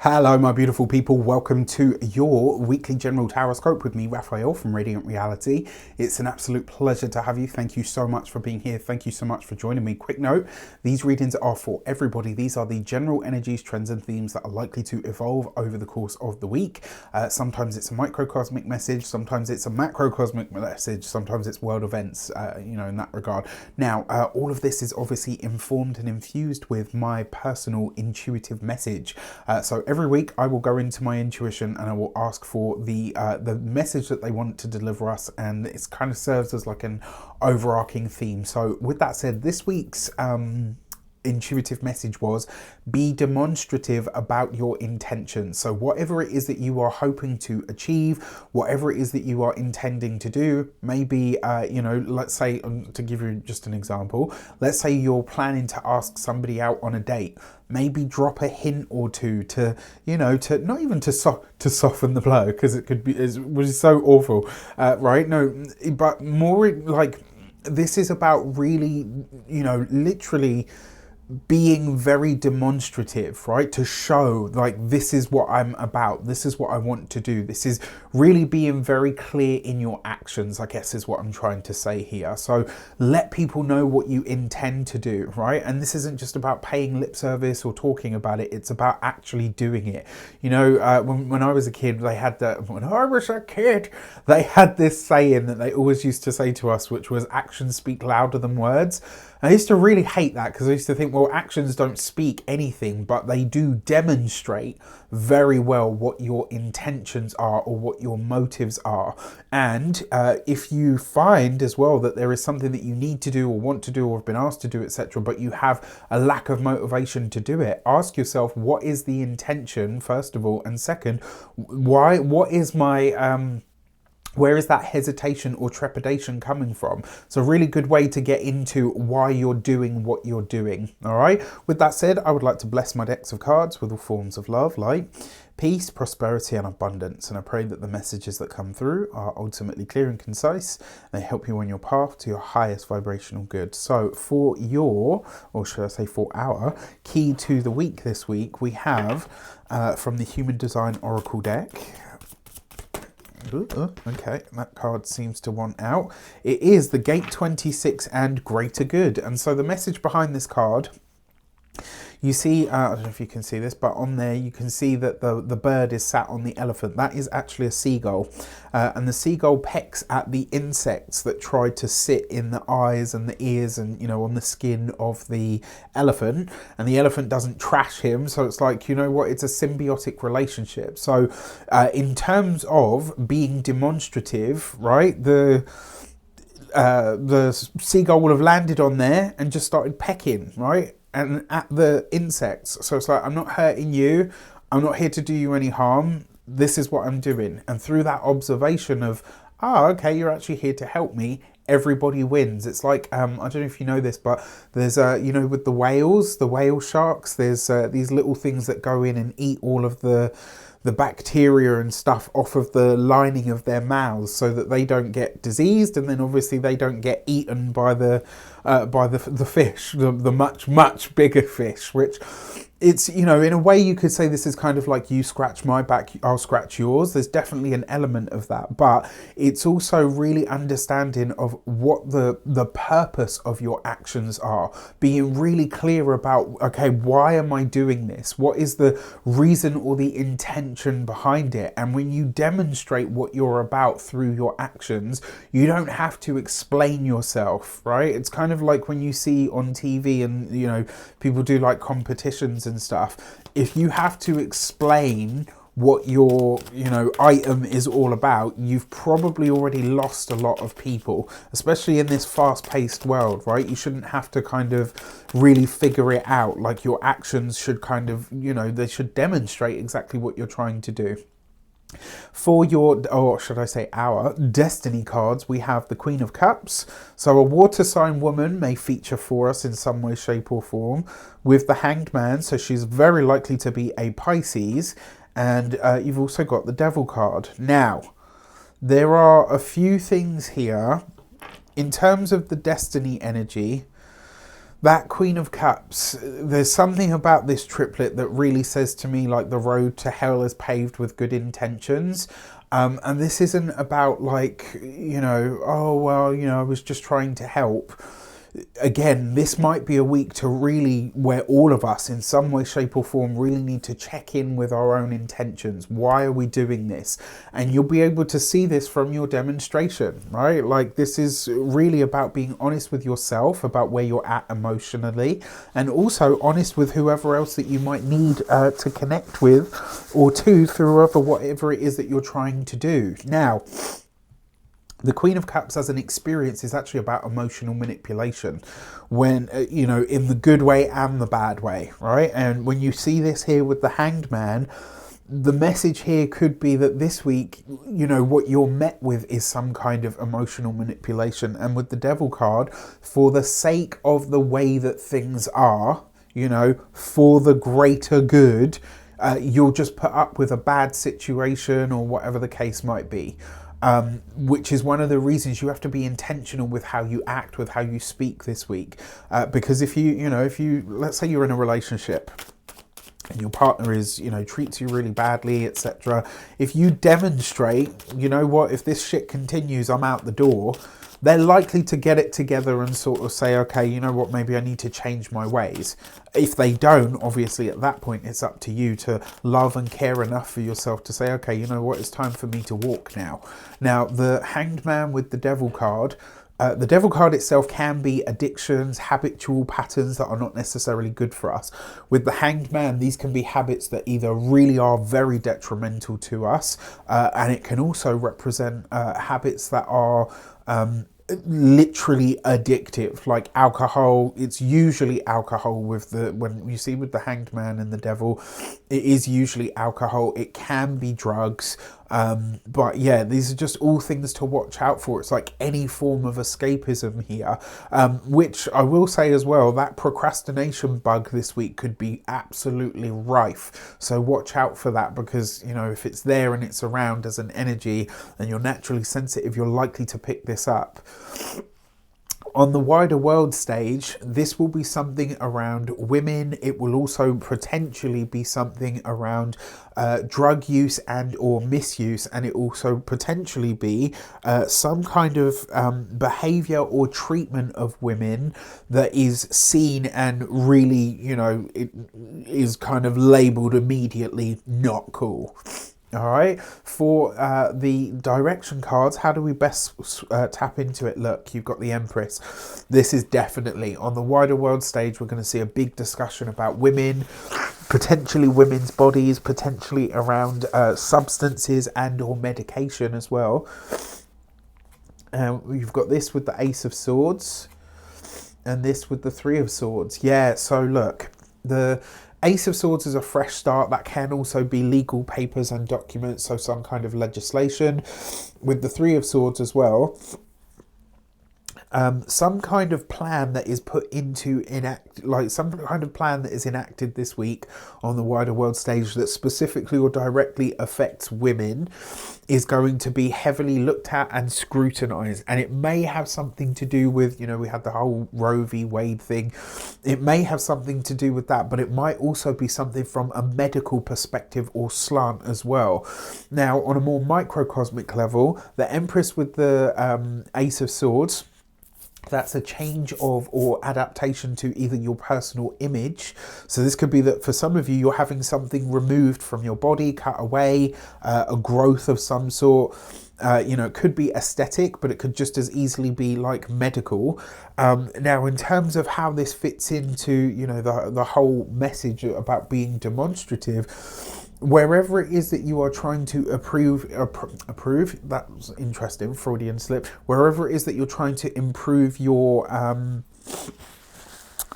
Hello my beautiful people, welcome to your weekly general taroscope with me, Raphael from Reydiant Reality. It's an absolute pleasure to have you. Thank you so much for being here. Thank you so much for joining me. Quick note, these readings are for everybody. These are the general energies, trends and themes that are likely to evolve over the course of the week. Sometimes it's a microcosmic message, sometimes it's a macrocosmic message, sometimes it's world events, in that regard. Now, all of this is obviously informed and infused with my personal intuitive message. So every week I will go into my intuition and I will ask for the message that they want to deliver us, and it kind of serves as like an overarching theme. So with that said, this week's intuitive message was be demonstrative about your intentions. So whatever it is that you are hoping to achieve, whatever it is that you are intending to do, maybe let's say, to give you just an example, let's say you're planning to ask somebody out on a date. Maybe drop a hint or two to not even to soften the blow, because it could be, which is so awful, right? No, but more like this is about really, literally being very demonstrative, right? To show like, this is what I'm about, this is what I want to do. This is really being very clear in your actions, I guess is what I'm trying to say here. So let people know what you intend to do, right? And this isn't just about paying lip service or talking about it, it's about actually doing it. When I was a kid, they had this saying that they always used to say to us, which was actions speak louder than words. I used to really hate that, because I used to think, well, actions don't speak anything, but they do demonstrate very well what your intentions are or what your motives are. And if you find as well that there is something that you need to do or want to do or have been asked to do, etc., but you have a lack of motivation to do it, ask yourself, what is the intention, first of all, and second, what is my where is that hesitation or trepidation coming from? It's a really good way to get into why you're doing what you're doing. All right. With that said, I would like to bless my decks of cards with all forms of love, light, peace, prosperity and abundance. And I pray that the messages that come through are ultimately clear and concise. They help you on your path to your highest vibrational good. So for your, or should I say for our, key to the week this week, we have from the Human Design Oracle deck. Okay, that card seems to want out. It is the Gate 26 and Greater Good. And so the message behind this card, you see, I don't know if you can see this, but on there you can see that the bird is sat on the elephant. That is actually a seagull. And the seagull pecks at the insects that try to sit in the eyes and the ears and, on the skin of the elephant. And the elephant doesn't trash him. So it's like, it's a symbiotic relationship. So in terms of being demonstrative, right, the seagull would have landed on there and just started pecking, right? And at the insects. So it's like, I'm not hurting you. I'm not here to do you any harm. This is what I'm doing. And through that observation of, okay, you're actually here to help me, everybody wins. It's like, I don't know if you know this, but there's, with the whales, the whale sharks, there's these little things that go in and eat all of the bacteria and stuff off of the lining of their mouths so that they don't get diseased, and then obviously they don't get eaten by the fish, the much bigger fish, which it's, in a way you could say this is kind of like you scratch my back, I'll scratch yours. There's definitely an element of that, but it's also really understanding of what the purpose of your actions are, being really clear about, okay, why am I doing this? What is the reason or the intention behind it? And when you demonstrate what you're about through your actions, you don't have to explain yourself, right? It's kind of like when you see on TV and, people do like competitions and stuff. If you have to explain what your item is all about, you've probably already lost a lot of people, especially in this fast-paced world, right? You shouldn't have to kind of really figure it out. Like, your actions should kind of, they should demonstrate exactly what you're trying to do. For your, or should I say our, destiny cards, we have the Queen of Cups. So a water sign woman may feature for us in some way, shape or form, with the Hanged Man. So she's very likely to be a Pisces. And you've also got the Devil card. Now, there are a few things here. In terms of the destiny energy, That Queen of Cups, there's something about this triplet that really says to me like the road to hell is paved with good intentions. And this isn't about like, you know, oh, well, you know, I was just trying to help. Again, this might be a week to really, where all of us in some way, shape or form really need to check in with our own intentions. Why are we doing this? And you'll be able to see this from your demonstration, right? Like, this is really about being honest with yourself about where you're at emotionally, and also honest with whoever else that you might need to connect with or to through whatever it is that you're trying to do. Now, the Queen of Cups as an experience is actually about emotional manipulation, when, you know, in the good way and the bad way, right? And when you see this here with the Hanged Man, the message here could be that this week, you know, what you're met with is some kind of emotional manipulation. And with the Devil card, for the sake of the way that things are, you know, for the greater good, you'll just put up with a bad situation or whatever the case might be. Which is one of the reasons you have to be intentional with how you act, with how you speak this week. Because if you, let's say you're in a relationship and your partner is, you know, treats you really badly, etc. If you demonstrate, you know what, if this shit continues, I'm out the door, they're likely to get it together and sort of say, okay, you know what, maybe I need to change my ways. If they don't, obviously at that point, it's up to you to love and care enough for yourself to say, okay, you know what, it's time for me to walk now. Now, the Hanged Man with the Devil card, the Devil card itself can be addictions, habitual patterns that are not necessarily good for us. With the Hanged Man, these can be habits that either really are very detrimental to us, and it can also represent habits that are literally addictive, like alcohol. It's usually alcohol with the, when you see with the Hanged Man and the Devil, it is usually alcohol. It can be drugs, but yeah, these are just all things to watch out for. It's like any form of escapism here, which I will say as well, that procrastination bug this week could be absolutely rife. So watch out for that, because, you know, if it's there and it's around as an energy and you're naturally sensitive, you're likely to pick this up. On the wider world stage, this will be something around women. It will also potentially be something around drug use and or misuse, and it also potentially be some kind of behavior or treatment of women that is seen and really, you know, it is kind of labeled immediately not cool. All right, for the direction cards, how do we best tap into it? Look, you've got the Empress. This is definitely, on the wider world stage, we're going to see a big discussion about women, potentially women's bodies, potentially around substances and or medication as well. You've got this with the Ace of Swords and this with the Three of Swords. Yeah, so look, the Ace of Swords is a fresh start. That can also be legal papers and documents, so some kind of legislation. With the Three of Swords as well, some kind of plan that is put into some kind of plan that is enacted this week on the wider world stage that specifically or directly affects women is going to be heavily looked at and scrutinized. And it may have something to do with, you know, we had the whole Roe v. Wade thing. It may have something to do with that, but it might also be something from a medical perspective or slant as well. Now, on a more microcosmic level, the Empress with the Ace of Swords, that's a change of or adaptation to either your personal image. So this could be that for some of you, you're having something removed from your body, cut away, a growth of some sort. You know, it could be aesthetic, but it could just as easily be like medical. Now, in terms of how this fits into, you know, the whole message about being demonstrative, wherever it is that you are trying to approve, that was interesting, Freudian slip, wherever it is that you're trying to improve your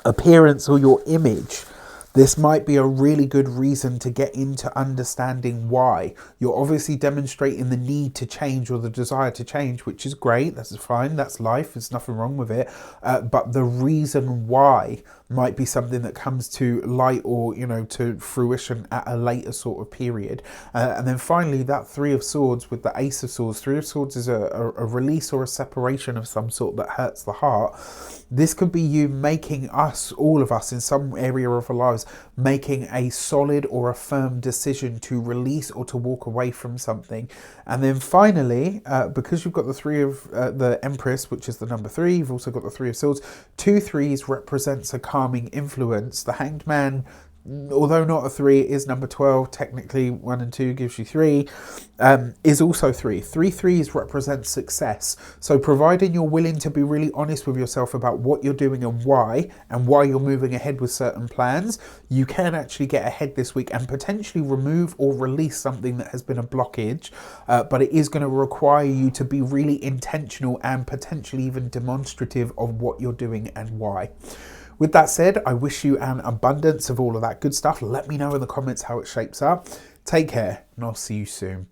appearance or your image, this might be a really good reason to get into understanding why. You're obviously demonstrating the need to change or the desire to change, which is great. That's fine. That's life. There's nothing wrong with it. But the reason why might be something that comes to light or, you know, to fruition at a later sort of period. And then finally, that Three of Swords with the Ace of Swords. Three of Swords is a release or a separation of some sort that hurts the heart. This could be you making us, all of us in some area of our lives, making a solid or a firm decision to release or to walk away from something. And then finally, because you've got the the Empress, which is the number 3, you've also got the Three of Swords. 2 threes represents a calming influence. The Hanged Man, although not a 3, is number 12. Technically 1 and 2 gives you 3, is also 3. 3 threes represent success. So providing you're willing to be really honest with yourself about what you're doing and why you're moving ahead with certain plans, you can actually get ahead this week and potentially remove or release something that has been a blockage, but it is going to require you to be really intentional and potentially even demonstrative of what you're doing and why. With that said, I wish you an abundance of all of that good stuff. Let me know in the comments how it shapes up. Take care, and I'll see you soon.